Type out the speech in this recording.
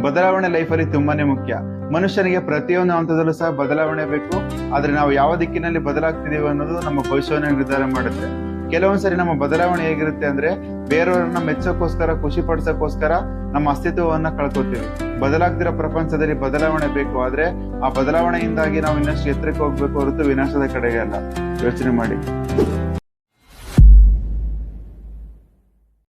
ಬದಲಾವಣೆ ಲೈಫಲ್ಲಿ ತುಂಬಾನೇ ಮುಖ್ಯ. ಮನುಷ್ಯನಿಗೆ ಪ್ರತಿಯೊಂದು ಹಂತದಲ್ಲೂ ಸಹ ಬದಲಾವಣೆ ಬೇಕು. ಆದ್ರೆ ನಾವು ಯಾವ ದಿಕ್ಕಿನಲ್ಲಿ ಬದಲಾಗ್ತಿದೀವಿ ಅನ್ನೋದು ನಮ್ಮ ಭವಿಷ್ಯವನ್ನು ನಿರ್ಧಾರ ಮಾಡುತ್ತೆ. ಕೆಲವೊಂದ್ಸರಿ ನಮ್ಮ ಬದಲಾವಣೆ ಹೇಗಿರುತ್ತೆ ಅಂದ್ರೆ, ಬೇರೆಯವ್ರನ್ನ ಮೆಚ್ಚೋಕೋಸ್ಕರ, ಖುಷಿ ಪಡಿಸೋಕೋಸ್ಕರ ನಮ್ಮ ಅಸ್ತಿತ್ವವನ್ನ ಕಳ್ಕೊತೀವಿ. ಬದಲಾಗ್ತಿರೋ ಪ್ರಪಂಚದಲ್ಲಿ ಬದಲಾವಣೆ ಬೇಕು, ಆದ್ರೆ ಆ ಬದಲಾವಣೆಯಿಂದಾಗಿ ನಾವು ಇನ್ನಷ್ಟು ಎತ್ತರಕ್ಕೆ ಹೋಗ್ಬೇಕು ಹೊರತು ವಿನಾಶದ ಕಡೆಗೆ ಅಲ್ಲ. ಯೋಚನೆ ಮಾಡಿ.